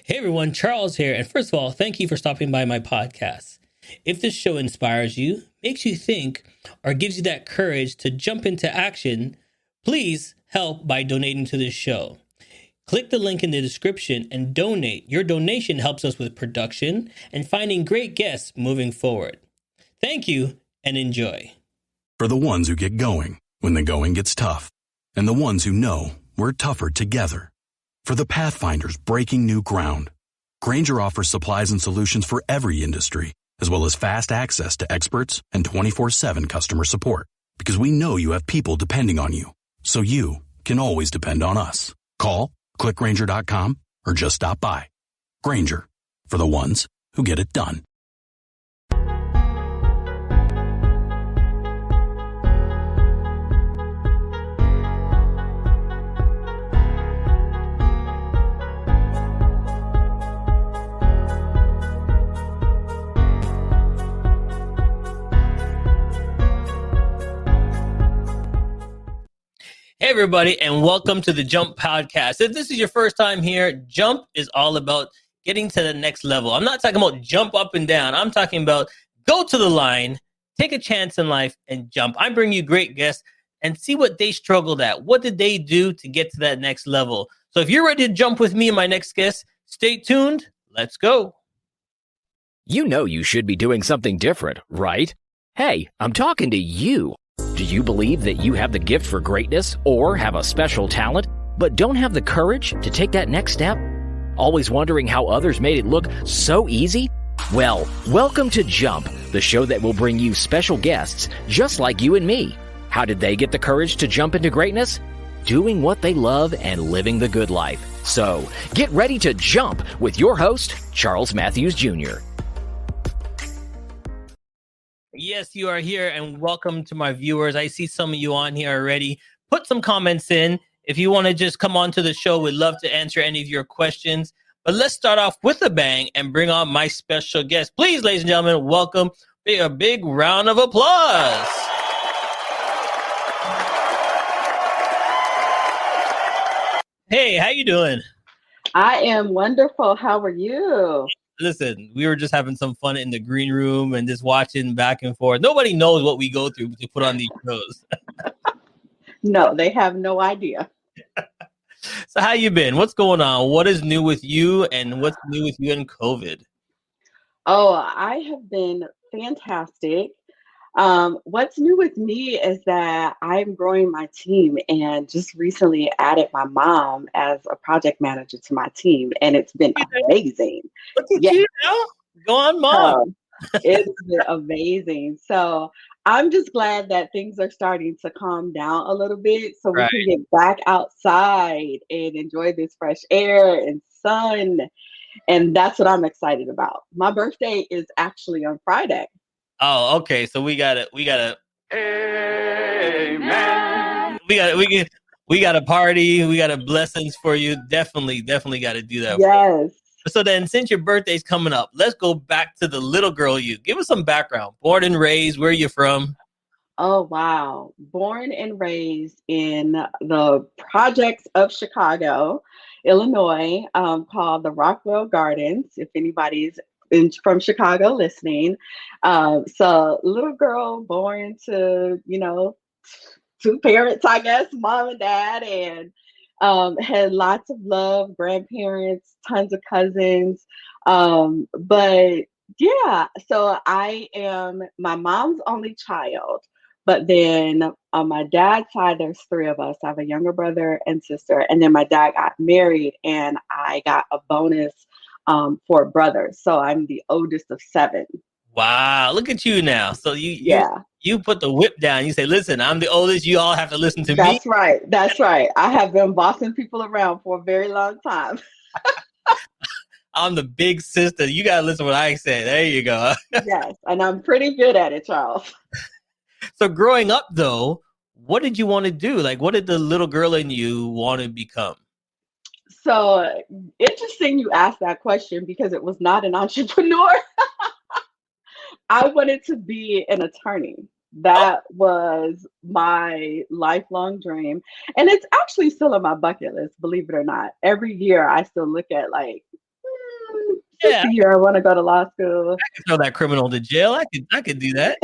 Hey everyone, Charles here. And first of all, thank you for stopping by my podcast. If this show inspires you, makes you think, or gives you that courage to jump into action, please help by donating to this show. Click the link in the description and donate. Your donation helps us with production and finding great guests moving forward. Thank you and enjoy. For the ones who get going when the going gets tough, and the ones who know we're tougher together. For the Pathfinders breaking new ground, Grainger offers supplies and solutions for every industry, as well as fast access to experts and 24/7 customer support. Because we know you have people depending on you, so you can always depend on us. Call, click Grainger.com, or just stop by. Grainger, for the ones who get it done. Hey everybody, and welcome to the Jump Podcast. If this is your first time here, Jump is all about getting to the next level. I'm not talking about jump up and down. I'm talking about go to the line, take a chance in life, and jump. I bring you great guests and see what they struggled at. What did they do to get to that next level? So if you're ready to jump with me and my next guest, stay tuned. Let's go. You know you should be doing something different, right? Hey, I'm talking to you. Do you believe that you have the gift for greatness or have a special talent, but don't have the courage to take that next step? Always wondering how others made it look so easy? Well, welcome to Jump, the show that will bring you special guests just like you and me. How did they get the courage to jump into greatness? Doing what they love and living the good life. So, get ready to jump with your host, Charles Matthews Jr. Yes, you are here, and welcome to my viewers. I see some of you on here already. Put some comments in. If you want to just come on to the show, we'd love to answer any of your questions. But let's start off with a bang and bring on my special guest. Please, ladies and gentlemen, welcome. A big round of applause. Hey, how you doing? I am wonderful. How are you? Listen, we were just having some fun in the green room and just watching back and forth. Nobody knows what we go through to put on these shows. No, they have no idea. So how you been? What's going on? What is new with you, and what's new with you in COVID? Oh, I have been fantastic. What's new with me is that I'm growing my team and just recently added my mom as a project manager to my team, and it's been amazing. Look at you now. Go on, Mom. It's been amazing. So I'm just glad that things are starting to calm down a little bit so we can get back outside and enjoy this fresh air and sun. And that's what I'm excited about. My birthday is actually on Friday. Oh, okay. So we got a amen. We got a party. We got a blessings for you. Definitely got to do that. Yes. So then, since your birthday's coming up, let's go back to the little girl you. Give us some background. Born and raised, where are you from? Oh, wow. Born and raised in the projects of Chicago, Illinois, called the Rockwell Gardens, if anybody's from Chicago listening. So little girl born to, two parents, I guess, mom and dad, and had lots of love, grandparents, tons of cousins. But yeah, so I am my mom's only child. But then on my dad's side, there's three of us. I have a younger brother and sister. And then my dad got married and I got a bonus for a brother. So I'm the oldest of seven. Wow, look at you now. So you put the whip down. You say, listen, I'm the oldest. You all have to listen to me. That's right. I have been bossing people around for a very long time. I'm the big sister. You got to listen to what I say. There you go. Yes, and I'm pretty good at it, Charles. So growing up, though, what did you want to do? Like, what did the little girl in you want to become? So interesting you asked that question because it was not an entrepreneur. I wanted to be an attorney. That was my lifelong dream. And it's actually still on my bucket list, believe it or not. Every year I still look at Yeah, 6th year, I want to go to law school. I could throw that criminal to jail. I could do that.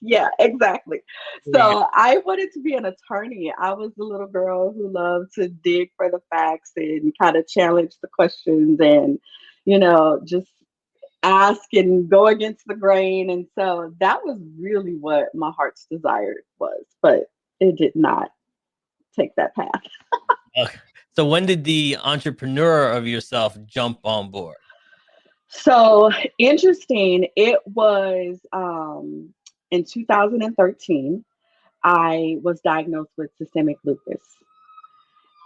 Yeah, exactly. There you So I wanted to be an attorney. I was the little girl who loved to dig for the facts and kind of challenge the questions and, just ask and go against the grain. And so that was really what my heart's desire was, but it did not take that path. go. So when did the entrepreneur of yourself jump on board? So interesting. It was in 2013, I was diagnosed with systemic lupus.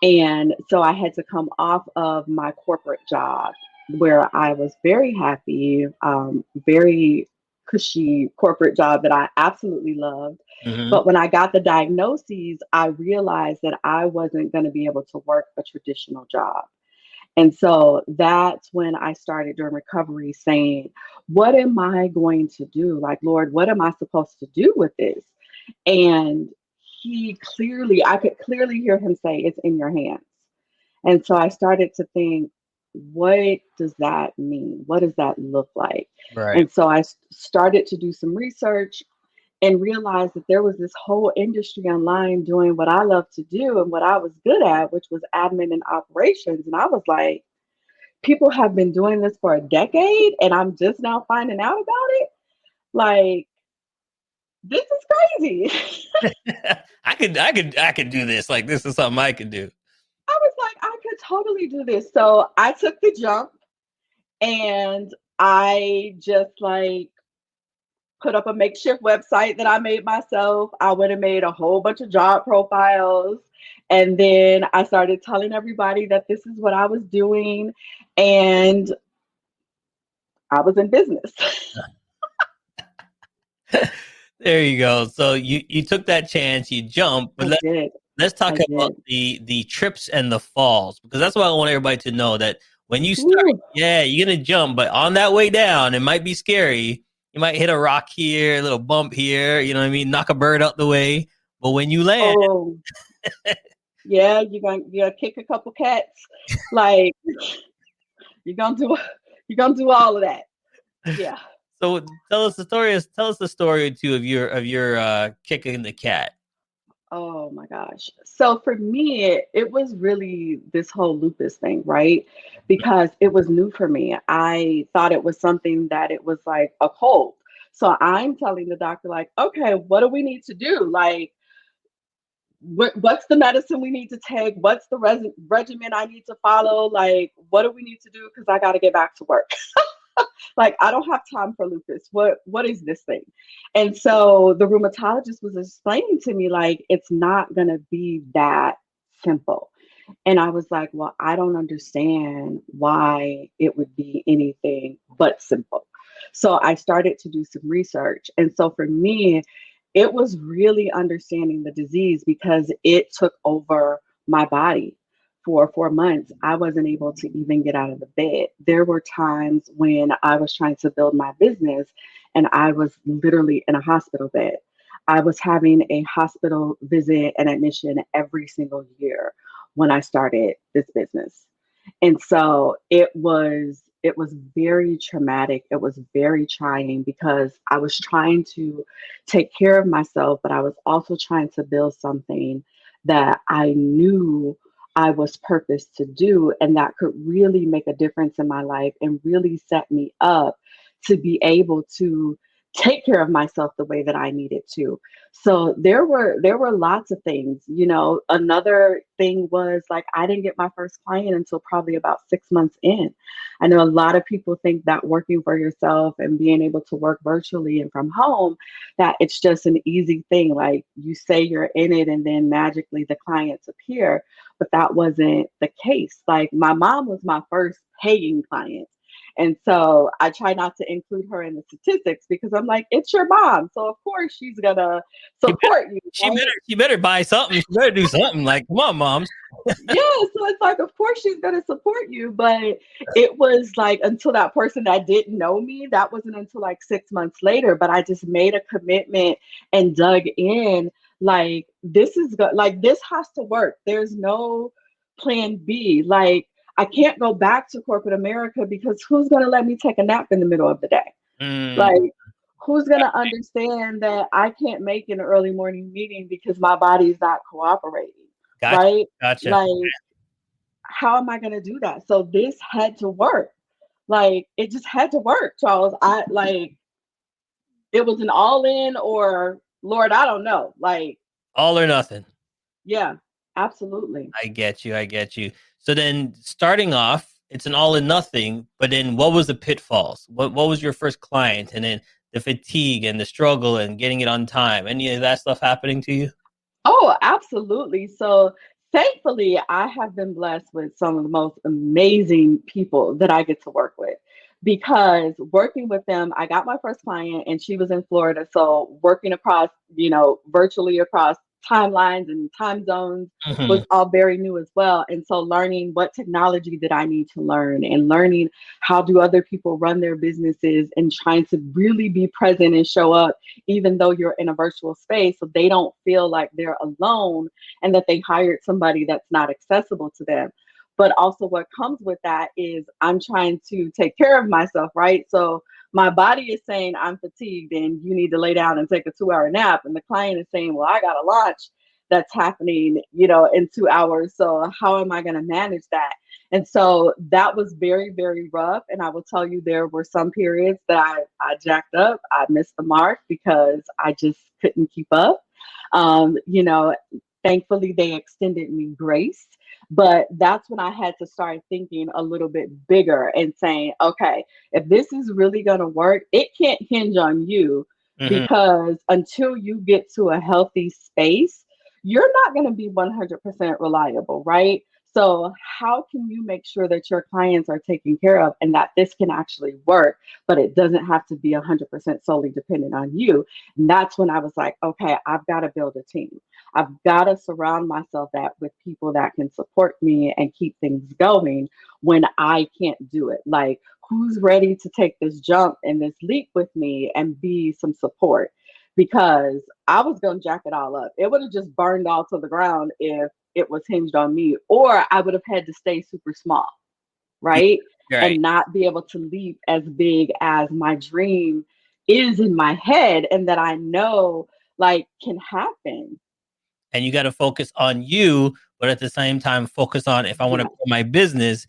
And so I had to come off of my corporate job where I was very happy, very cushy corporate job that I absolutely loved. Hmm. But when I got the diagnoses, I realized that I wasn't going to be able to work a traditional job. And so that's when I started during recovery saying, what am I going to do? Like, Lord, what am I supposed to do with this? And I could clearly hear him say, it's in your hands. And so I started to think, what does that mean? What does that look like? Right. And so I started to do some research and realized that there was this whole industry online doing what I love to do and what I was good at, which was admin and operations. And I was like, people have been doing this for a decade and I'm just now finding out about it. Like, this is crazy. I could do this. Like, this is something I could do. I was like, I could totally do this. So I took the jump and I just like put up a makeshift website that I made myself. I went and made a whole bunch of job profiles. And then I started telling everybody that this is what I was doing. And I was in business. There you go. So you took that chance, you jumped, but let's talk about the trips and the falls, because that's what I want everybody to know, that when you start, you're gonna jump, but on that way down, it might be scary. You might hit a rock here, a little bump here, you know what I mean? Knock a bird out the way. But when you land, yeah, you're gonna kick a couple cats. Like you're gonna do all of that. Yeah. So tell us the story or two of your kicking the cat. Oh my gosh. So for me, it was really this whole lupus thing, right? Because it was new for me. I thought it was something that it was like a cold. So I'm telling the doctor, like, okay, what do we need to do? Like, what's the medicine we need to take? What's the regimen I need to follow? Like, what do we need to do? Because I got to get back to work. Like, I don't have time for lupus. What is this thing? And so the rheumatologist was explaining to me, like, it's not going to be that simple. And I was like, well, I don't understand why it would be anything but simple. So I started to do some research. And so for me, it was really understanding the disease because it took over my body. For 4 months, I wasn't able to even get out of the bed. There were times when I was trying to build my business and I was literally in a hospital bed. I was having a hospital visit and admission every single year when I started this business. And so it was very traumatic. It was very trying because I was trying to take care of myself, but I was also trying to build something that I knew I was purposed to do, and that could really make a difference in my life and really set me up to be able to take care of myself the way that I needed to. So there were lots of things. Another thing was like I didn't get my first client until probably about 6 months in. I know a lot of people think that working for yourself and being able to work virtually and from home, that it's just an easy thing. Like you say you're in it and then magically the clients appear, but that wasn't the case. Like my mom was my first paying client. And so I try not to include her in the statistics because I'm like, it's your mom. So of course she's gonna support you. She better buy something. She better do something. Like, come on, moms. Yeah. So it's like, of course she's gonna support you. But it was like until that person that didn't know me, that wasn't until like 6 months later. But I just made a commitment and dug in. Like this has to work. There's no plan B. Like I can't go back to corporate America because who's going to let me take a nap in the middle of the day? Mm, Like, who's going to understand that I can't make an early morning meeting because my body is not cooperating? gotcha. Right? Gotcha. Like, how am I going to do that? So this had to work. Like, it just had to work, Charles. It was an all in, or Lord, I don't know. Like, All or nothing. yeah, absolutely. I get you. I get you. So then starting off, it's an all or nothing, but then what was the pitfalls? What was your first client? And then the fatigue and the struggle and getting it on time. Any of that stuff happening to you? Oh, absolutely. So thankfully, I have been blessed with some of the most amazing people that I get to work with. Because working with them, I got my first client and she was in Florida. So working across, virtually across timelines and time zones was Mhm. all very new as well. And so learning what technology did I need to learn, and learning how do other people run their businesses, and trying to really be present and show up even though you're in a virtual space, so they don't feel like they're alone and that they hired somebody that's not accessible to them. But also, what comes with that is I'm trying to take care of myself, right? So my body is saying I'm fatigued and you need to lay down and take a 2 hour nap. And the client is saying, well, I got a launch that's happening, in 2 hours. So how am I going to manage that? And so that was very, very rough. And I will tell you, there were some periods that I jacked up. I missed the mark because I just couldn't keep up. Um, you know, Thankfully, they extended me grace. But that's when I had to start thinking a little bit bigger and saying, okay, if this is really going to work, it can't hinge on you, Mhm. because until you get to a healthy space, you're not going to be 100% reliable, right? So, how can you make sure that your clients are taken care of and that this can actually work, but it doesn't have to be 100% solely dependent on you? And that's when I was like, okay, I've got to build a team. I've got to surround myself with people that can support me and keep things going when I can't do it. Like, who's ready to take this jump and this leap with me and be some support? Because I was going to jack it all up. It would have just burned all to the ground if it was hinged on me, or I would have had to stay super small, Yeah, right? right. And not be able to leap as big as my dream is in my head and that I know like can happen. And you got to focus on you, but at the same time, focus on if I want to Yes, grow my business,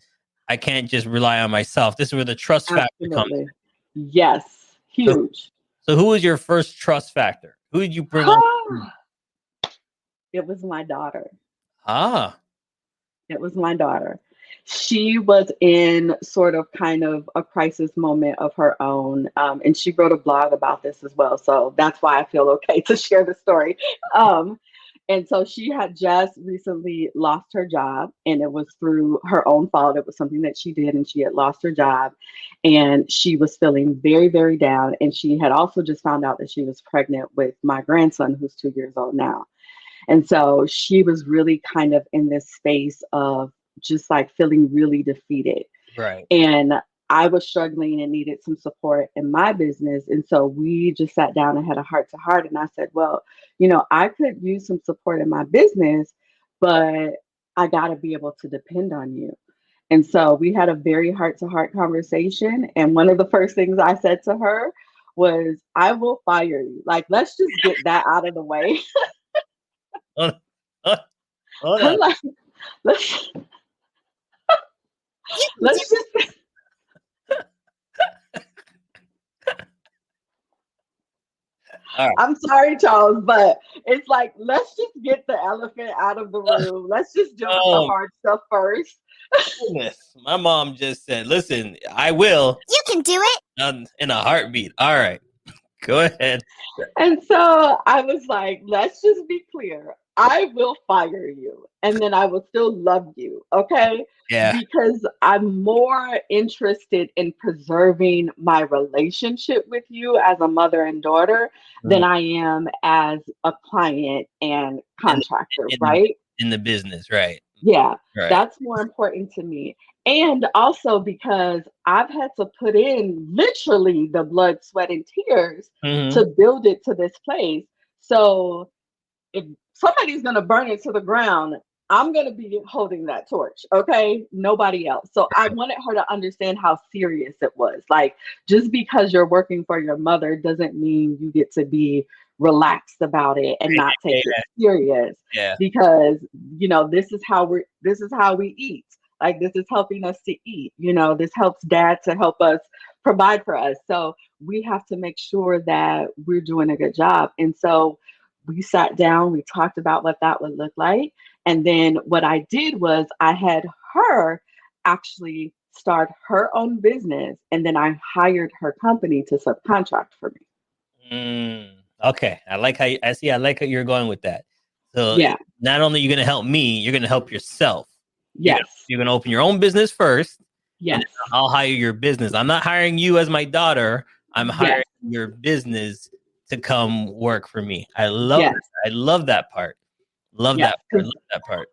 I can't just rely on myself. This is where the trust factor comes absolutely. Yes, in. So, huge. so who was your first trust factor? Who did you bring on? It was my daughter. Ah, It was my daughter. She was in sort of kind of a crisis moment of her own. And she wrote a blog about this as well. So that's why I feel okay to share the story. Um, and so she had just recently lost her job, and it was through her own fault. It was something that she did, and she had lost her job. And she was feeling very, very down. And she had also just found out that she was pregnant with my grandson, who's 2 years old now. And so she was really kind of in this space of just like feeling really defeated. right. And I was struggling and needed some support in my business. And so we just sat down and had a heart to heart. And I said, well, I could use some support in my business, but I got to be able to depend on you. And so we had a very heart to heart conversation. And one of the first things I said to her was, I will fire you. Like, let's just get that out of the way. Hold on. Hold I'm on. like, let's let's just All right. I'm sorry, Charles, but it's like, let's just get the elephant out of the room. Let's just deal with the Oh, hard stuff first. goodness. My mom just said, listen, I will You can do it. in a heartbeat. All right. Go ahead. And so I was like, let's just be clear. I will fire you and then I will still love you. Okay. Yeah. Because I'm more interested in preserving my relationship with you as a mother and daughter than Mm. I am as a client and In, contractor, in the right? in the business, right. Yeah, Right. that's more important to me. And also because I've had to put in literally the blood, sweat, and tears Hmm. to build it to this place. So if somebody's going to burn it to the ground, I'm going to be holding that torch. Okay. Nobody else. So I wanted her to understand how serious it was. Like, just because you're working for your mother doesn't mean you get to be relaxed about it and not take it serious, Yeah. because, this is how we eat. Like, this is helping us to eat. This helps dad to help us provide for us. So we have to make sure that we're doing a good job. And so we sat down, we talked about what that would look like. And then what I did was I had her actually start her own business. And then I hired her company to subcontract for me. Okay. I like how you're going with that. So Yeah. not only are you going to help me, you're going to help yourself. Yes. You're going to open your own business first. Yes. And I'll hire your business. I'm not hiring you as my daughter. I'm hiring your business to come work for me. I love that. I love that part. Love that part.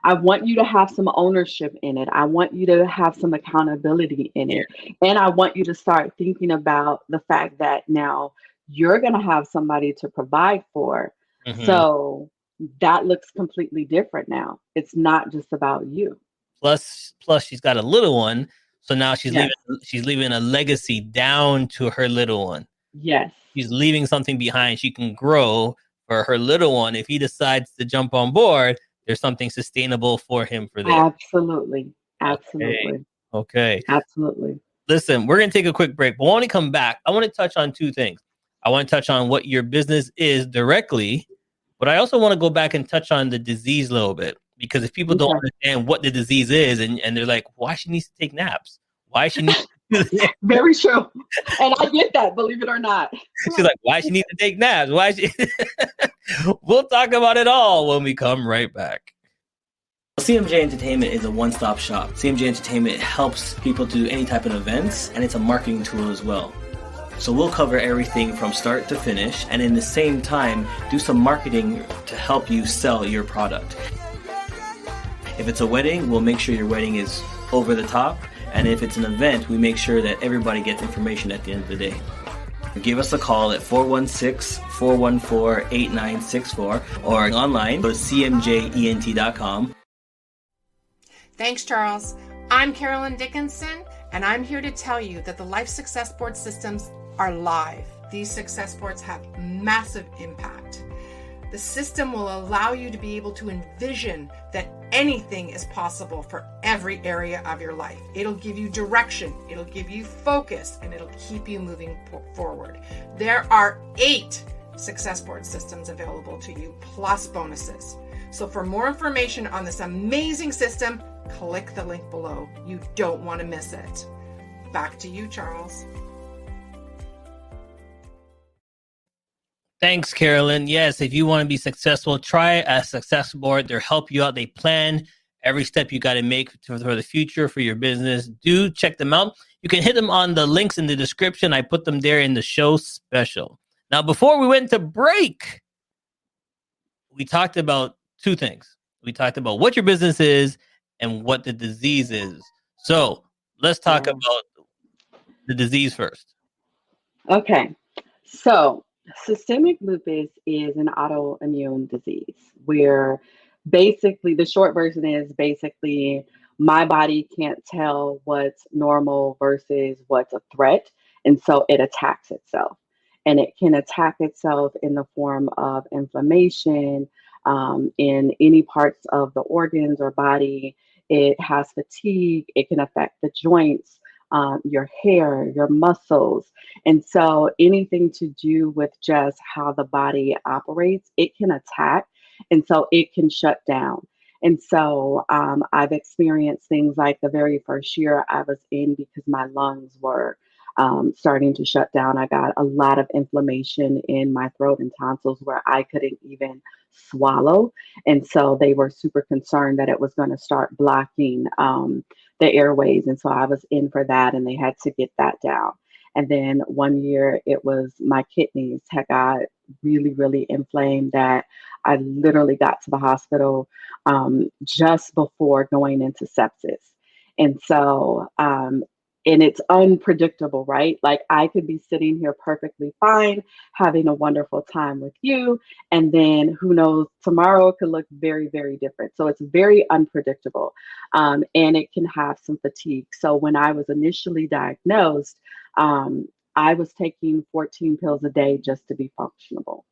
I want you to have some ownership in it. I want you to have some accountability in it. And I want you to start thinking about the fact that now you're going to have somebody to provide for. Mm-hmm. So that looks completely different now. It's not just about you. Plus she's got a little one. So now she's leaving a legacy down to her little one. Yes. She's leaving something behind. She can grow for her little one. If he decides to jump on board, there's something sustainable for him for that. Absolutely. Okay. Absolutely. Listen, we're going to take a quick break, but when we come back, I want to touch on two things. I want to touch on what your business is directly, but I also want to go back and touch on the disease a little bit, because if people don't understand what the disease is and they're like, why she needs to take naps? Why she needs Very true. And I get that, believe it or not. She's like, why she needs to take naps? Why she We'll talk about it all when we come right back. CMJ Entertainment is a one-stop shop. CMJ Entertainment helps people to do any type of events, and it's a marketing tool as well. So we'll cover everything from start to finish, and in the same time, do some marketing to help you sell your product. If it's a wedding, we'll make sure your wedding is over the top. And if it's an event, we make sure that everybody gets information at the end of the day. Give us a call at 416-414-8964 or online, go to cmjent.com. Thanks, Charles. I'm Carolyn Dickinson, and I'm here to tell you that the Life Success Board systems are live. These success boards have massive impact. The system will allow you to be able to envision that anything is possible for every area of your life. It'll give you direction, it'll give you focus, and it'll keep you moving forward. There are 8 success board systems available to you, plus bonuses. So for more information on this amazing system, click the link below. You don't want to miss it. Back to you, Charles. Thanks, Carolyn. Yes, if you want to be successful, try a success board. They'll help you out. They plan every step you got to make for the future for your business. Do check them out. You can hit them on the links in the description. I put them there in the show special. Now, before we went to break, we talked about two things. We talked about what your business is and what the disease is. So let's talk about the disease first. Okay. So systemic lupus is an autoimmune disease where basically the short version is basically my body can't tell what's normal versus what's a threat. And so it attacks itself. And it can attack itself in the form of inflammation in any parts of the organs or body. It has fatigue. It can affect the joints, your hair, your muscles. And so anything to do with just how the body operates, it can attack. And so it can shut down. And so I've experienced things like the very first year I was in, because my lungs were starting to shut down. I got a lot of inflammation in my throat and tonsils where I couldn't even swallow. And so they were super concerned that it was going to start blocking the airways. And so I was in for that, and they had to get that down. And then one year it was my kidneys had got really, really inflamed that I literally got to the hospital just before going into sepsis. And so and it's unpredictable, right? Like I could be sitting here perfectly fine, having a wonderful time with you. And then who knows, tomorrow could look very, very different. So it's very unpredictable. And it can have some fatigue. So when I was initially diagnosed, I was taking 14 pills a day just to be functionable.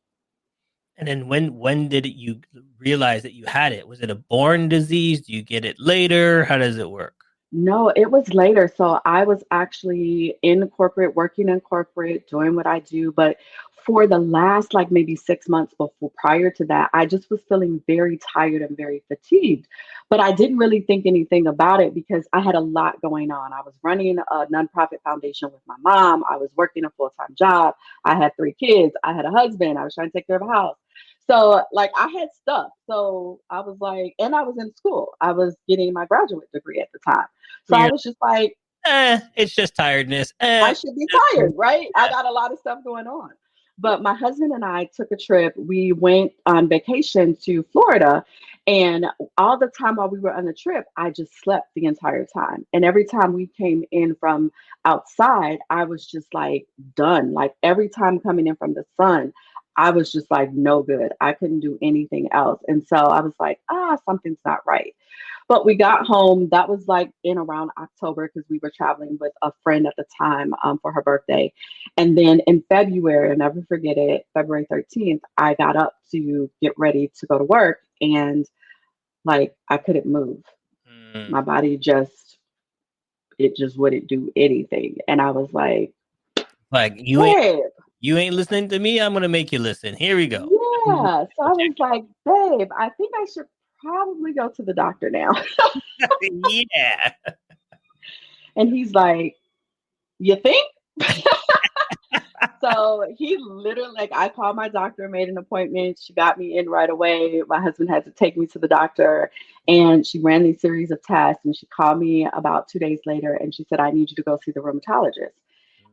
And then when did you realize that you had it? Was it a born disease? Do you get it later? How does it work? No, it was later. So I was actually in corporate, working in corporate, doing what I do. But for the last like maybe 6 months before prior to that, I just was feeling very tired and very fatigued. But I didn't really think anything about it because I had a lot going on. I was running a nonprofit foundation with my mom. I was working a full-time job. I had 3 kids. I had a husband. I was trying to take care of a house. So like I had stuff. So I was like, and I was in school. I was getting my graduate degree at the time. So I was just like, it's just tiredness. I should be tired, right? I got a lot of stuff going on. But my husband and I took a trip. We went on vacation to Florida. And all the time while we were on the trip, I just slept the entire time. And every time we came in from outside, I was just like done. Like every time coming in from the sun, I was just like no good. I couldn't do anything else. And so I was like, something's not right. But we got home. That was like in around October because we were traveling with a friend at the time for her birthday. And then in February, I'll never forget it, February 13th, I got up to get ready to go to work. And like I couldn't move. My body just wouldn't do anything. And I was like you ain't listening to me. I'm going to make you listen. Here we go. Yeah. So I was like, babe, I think I should probably go to the doctor now. Yeah. And he's like, you think? So he literally, like, I called my doctor, made an appointment. She got me in right away. My husband had to take me to the doctor, and she ran these series of tests. And she called me about 2 days later, and she said, I need you to go see the rheumatologist.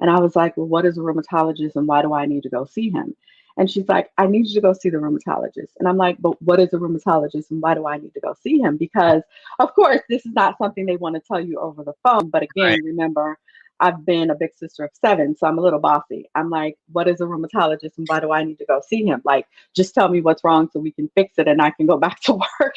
And I was like, well, what is a rheumatologist and why do I need to go see him? And she's like, I need you to go see the rheumatologist. And I'm like, but what is a rheumatologist and why do I need to go see him? Because, of course, this is not something they want to tell you over the phone. But again, remember, I've been a big sister of 7, so I'm a little bossy. I'm like, what is a rheumatologist and why do I need to go see him? Like, just tell me what's wrong so we can fix it and I can go back to work.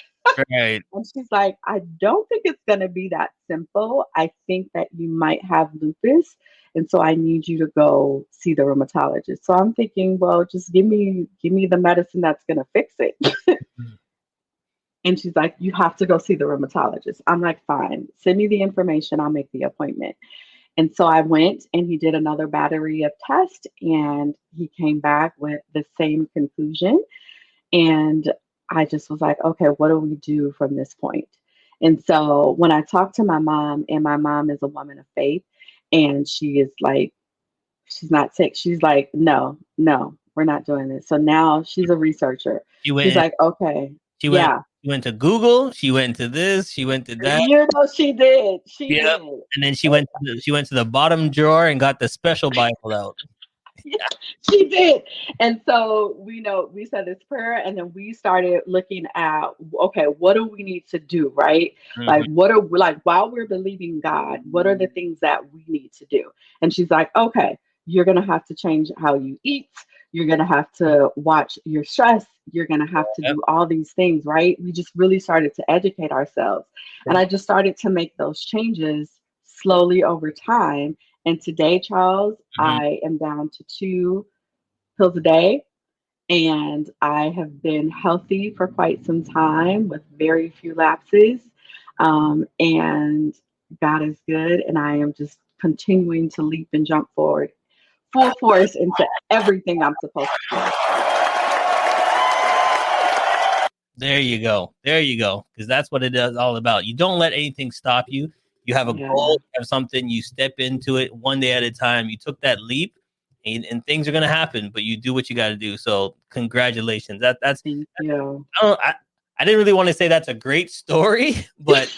Right. And she's like, I don't think it's going to be that simple. I think that you might have lupus. And so I need you to go see the rheumatologist. So I'm thinking, well, just give me the medicine that's going to fix it. And she's like, you have to go see the rheumatologist. I'm like, fine, send me the information. I'll make the appointment. And so I went and he did another battery of tests and he came back with the same conclusion. And I just was like, okay, what do we do from this point? And so when I talked to my mom, and my mom is a woman of faith, and she is like, she's not sick. She's like, no, we're not doing this. So now she's a researcher. She's like, okay, She went to Google. She went to this. She went to that. You know, she did. She did. And then she went to the bottom drawer and got the special Bible out. Yeah, she did. And so we said this prayer, and then we started looking at, okay, what do we need to do, right? Mm-hmm. While we're believing God, what are the things that we need to do? And she's like, okay, you're gonna have to change how you eat. You're gonna have to watch your stress. You're gonna have to do all these things, right? We just really started to educate ourselves, and I just started to make those changes slowly over time. And today, Charles, I am down to 2 pills a day, and I have been healthy for quite some time with very few lapses. And God is good, and I am just continuing to leap and jump forward, full force into everything I'm supposed to do. There you go. Because that's what it is all about. You don't let anything stop you. You have a goal, you have something, you step into it one day at a time. You took that leap, and things are going to happen, but you do what you got to do. So congratulations. That's Thank you. I didn't really want to say that's a great story, but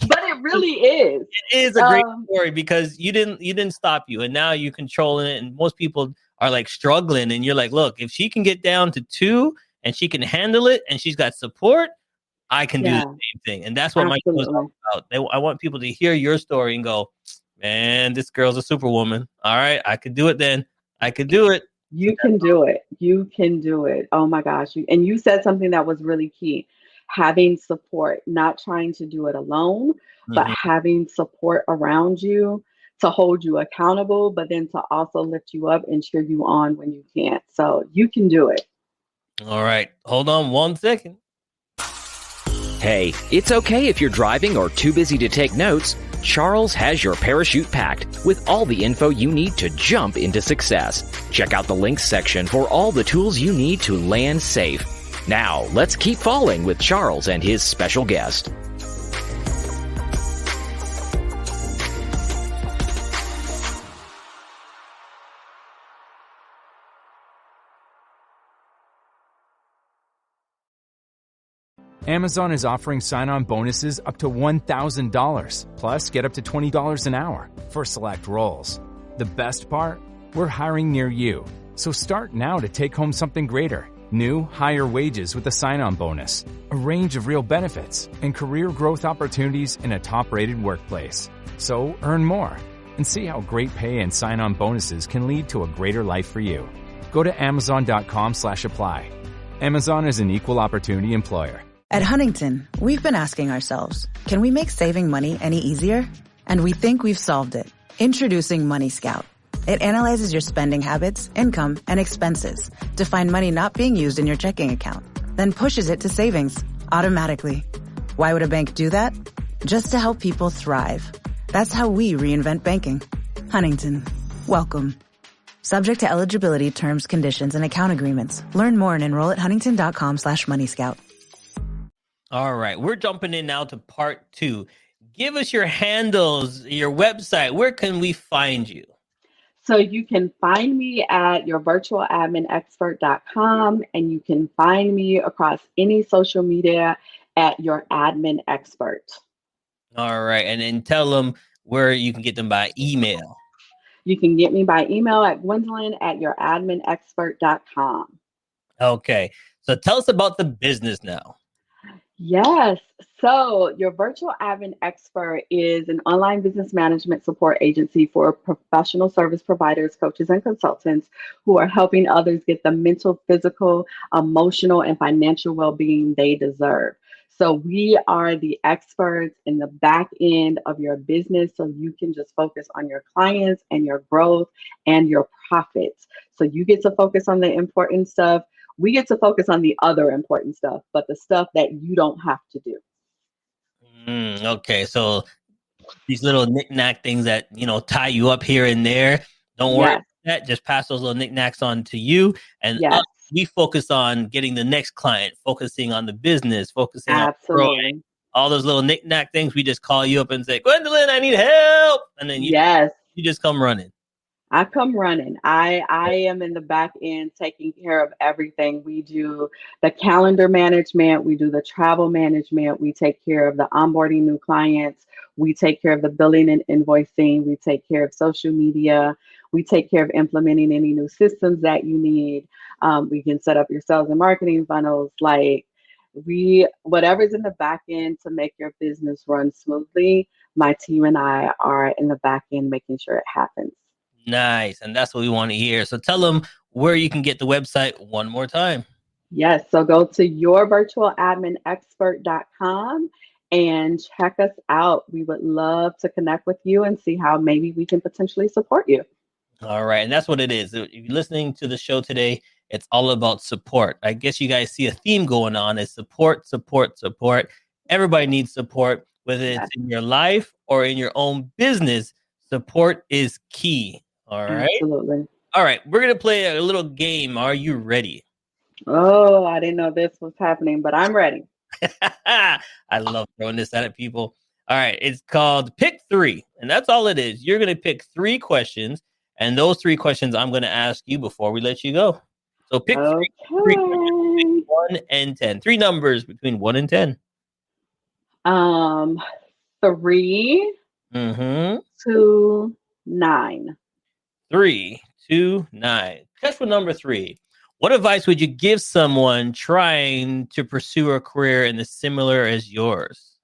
but it really is. It is a great story because you didn't stop you, and now you're controlling it. And most people are like struggling, and you're like, look, if she can get down to 2 and she can handle it and she's got support, I can do the same thing. And that's what my show is all about. I want people to hear your story and go, man, this girl's a superwoman. All right, I could do it then. I could do it. You can do it. You can do it. Oh my gosh. And you said something that was really key. Having support, not trying to do it alone, but having support around you to hold you accountable, but then to also lift you up and cheer you on when you can't. So you can do it. All right. Hold on 1 second. Hey, it's okay if you're driving or too busy to take notes. Charles has your parachute packed with all the info you need to jump into success. Check out the links section for all the tools you need to land safe. Now, let's keep falling with Charles and his special guest. Amazon is offering sign-on bonuses up to $1,000, plus get up to $20 an hour for select roles. The best part? We're hiring near you. So start now to take home something greater. New, higher wages with a sign-on bonus, a range of real benefits, and career growth opportunities in a top-rated workplace. So earn more and see how great pay and sign-on bonuses can lead to a greater life for you. Go to amazon.com/apply. Amazon is an equal opportunity employer. At Huntington, we've been asking ourselves, can we make saving money any easier? And we think we've solved it. Introducing Money Scout. It analyzes your spending habits, income, and expenses to find money not being used in your checking account, then pushes it to savings automatically. Why would a bank do that? Just to help people thrive. That's how we reinvent banking. Huntington. Welcome. Subject to eligibility, terms, conditions, and account agreements. Learn more and enroll at huntington.com/moneyscout. All right, we're jumping in now to part 2. Give us your handles, your website. Where can we find you? So you can find me at yourvirtualadminexpert.com, and you can find me across any social media at Your Admin Expert. All right, and then tell them where you can get them by email. You can get me by email at Gwendolyn at youradminexpert.com. Okay, so tell us about the business now. Yes. So your virtual admin expert is an online business management support agency for professional service providers, coaches, and consultants who are helping others get the mental, physical, emotional, and financial well-being they deserve. So we are the experts in the back end of your business so you can just focus on your clients and your growth and your profits. So you get to focus on the important stuff. We get to focus on the other important stuff, but the stuff that you don't have to do. Okay, so these little knick-knack things that, tie you up here and there, don't worry about that. Just pass those little knick-knacks on to you. And we focus on getting the next client, focusing on the business, focusing on growing. All those little knick-knack things, we just call you up and say, Gwendolyn, I need help. And then you just come running. I come running. I am in the back end taking care of everything. We do the calendar management. We do the travel management. We take care of the onboarding new clients. We take care of the billing and invoicing. We take care of social media. We take care of implementing any new systems that you need. We can set up your sales and marketing funnels. Whatever's in the back end to make your business run smoothly, my team and I are in the back end making sure it happens. Nice. And that's what we want to hear. So tell them where you can get the website one more time. Yes. So go to yourvirtualadminexpert.com and check us out. We would love to connect with you and see how maybe we can potentially support you. All right. And that's what it is. If you're listening to the show today, it's all about support. I guess you guys see a theme going on is support, support, support. Everybody needs support, whether it's in your life or in your own business. Support is key. All right. Absolutely. All right. We're going to play a little game. Are you ready? Oh, I didn't know this was happening, but I'm ready. I love throwing this at people. All right. It's called Pick 3. And that's all it is. You're going to pick 3 questions. And those 3 questions I'm going to ask you before we let you go. So pick 3 questions between 1 and 10. 3 numbers between 1 and 10. 3, 2, 9. 3, 2, 9. Catch for number 3. What advice would you give someone trying to pursue a career in the similar as yours?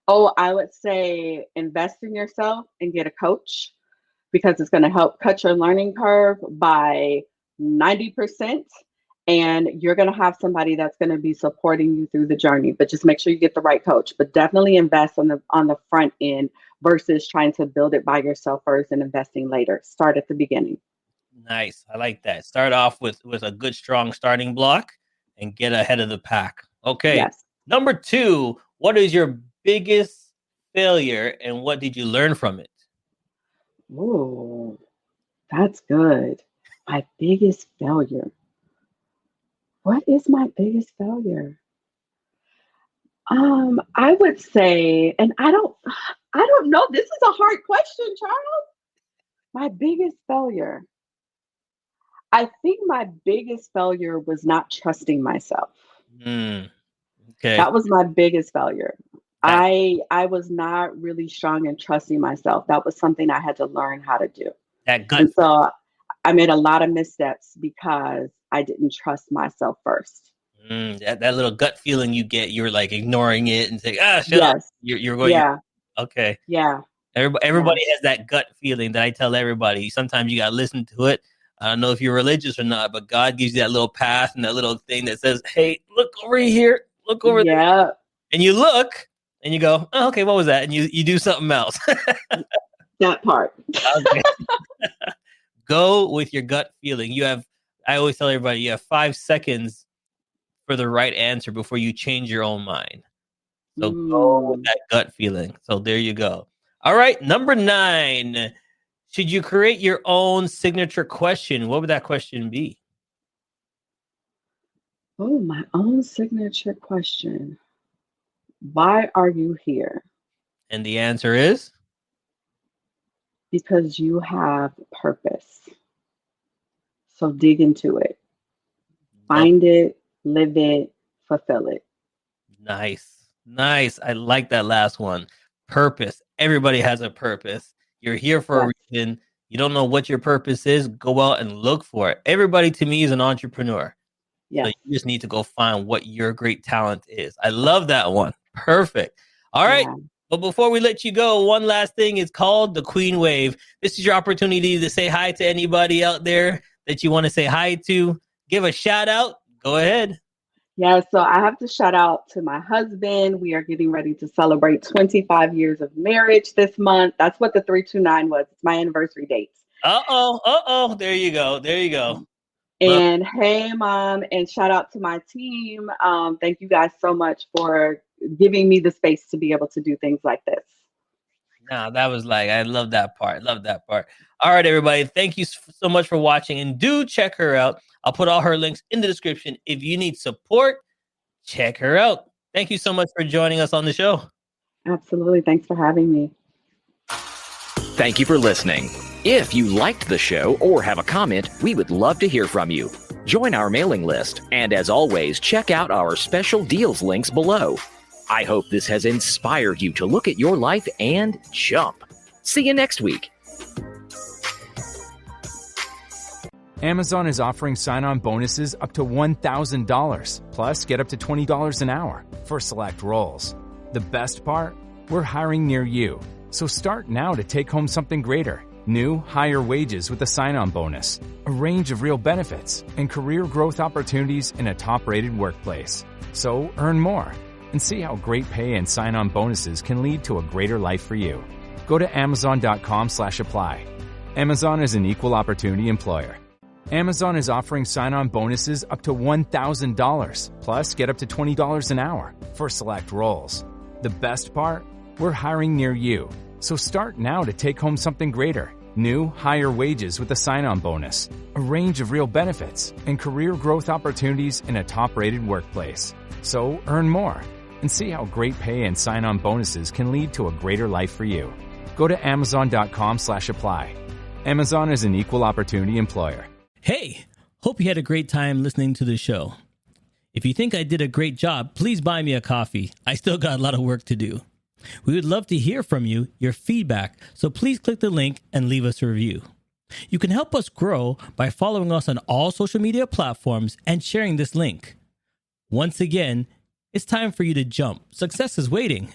Oh, I would say invest in yourself and get a coach because it's going to help cut your learning curve by 90%. And you're going to have somebody that's going to be supporting you through the journey, but just make sure you get the right coach. But definitely invest on the front end versus trying to build it by yourself first and investing later. Start at the beginning. Nice. I like that. Start off with a good, strong starting block and get ahead of the pack. Okay. Yes. Number 2, what is your biggest failure and what did you learn from it? Ooh, that's good. My biggest failure. What is my biggest failure? I would say, and I don't know. This is a hard question, Charles. My biggest failure. I think my biggest failure was not trusting myself. Okay. That was my biggest failure. I was not really strong in trusting myself. That was something I had to learn how to do. That gut. And so I made a lot of missteps because I didn't trust myself first. That little gut feeling you get, you're like ignoring it and saying, shut up. You're going, yeah. Okay. Yeah. Everybody has that gut feeling that I tell everybody. Sometimes you got to listen to it. I don't know if you're religious or not, but God gives you that little path and that little thing that says, hey, look over here, look over there. And you look and you go, oh, okay, what was that? And you do something else. That part. Okay. Go with your gut feeling. I always tell everybody, you have 5 seconds for the right answer before you change your own mind. So go with that gut feeling. So there you go. All right. Number 9. Should you create your own signature question? What would that question be? Oh, my own signature question. Why are you here? And the answer is? Because you have purpose. So dig into it. Find it, live it, fulfill it. Nice. I like that last one. Purpose. Everybody has a purpose. You're here for a reason. You don't know what your purpose is. Go out and look for it. Everybody to me is an entrepreneur. Yeah. So you just need to go find what your great talent is. I love that one. Perfect. All right. Yeah. But before we let you go, one last thing is called the Queen Wave. This is your opportunity to say hi to anybody out there that you want to say hi to. Give a shout out. Go ahead. Yeah, so I have to shout out to my husband. We are getting ready to celebrate 25 years of marriage this month. That's what the 329 was. It's my anniversary date. Uh-oh. There you go. And hey, Mom, and shout out to my team. Thank you guys so much for giving me the space to be able to do things like this. No, that was I love that part. All right, everybody. Thank you so much for watching. And do check her out. I'll put all her links in the description. If you need support, check her out. Thank you so much for joining us on the show. Absolutely. Thanks for having me. Thank you for listening. If you liked the show or have a comment, we would love to hear from you. Join our mailing list. And as always, check out our special deals links below. I hope this has inspired you to look at your life and jump. See you next week. Amazon is offering sign-on bonuses up to $1,000, plus get up to $20 an hour for select roles. The best part? We're hiring near you. So start now to take home something greater. New, higher wages with a sign-on bonus, a range of real benefits, and career growth opportunities in a top-rated workplace. So earn more and see how great pay and sign-on bonuses can lead to a greater life for you. Go to amazon.com/apply. Amazon is an equal opportunity employer. Amazon is offering sign-on bonuses up to $1,000, plus get up to $20 an hour for select roles. The best part? We're hiring near you. So start now to take home something greater. New, higher wages with a sign-on bonus, a range of real benefits, and career growth opportunities in a top-rated workplace. So earn more and see how great pay and sign-on bonuses can lead to a greater life for you. Go to amazon.com/apply. Amazon is an equal opportunity employer. Hey, hope you had a great time listening to the show. If you think I did a great job, please buy me a coffee. I still got a lot of work to do. We would love to hear from you, your feedback, so please click the link and leave us a review. You can help us grow by following us on all social media platforms and sharing this link. Once again, it's time for you to jump. Success is waiting.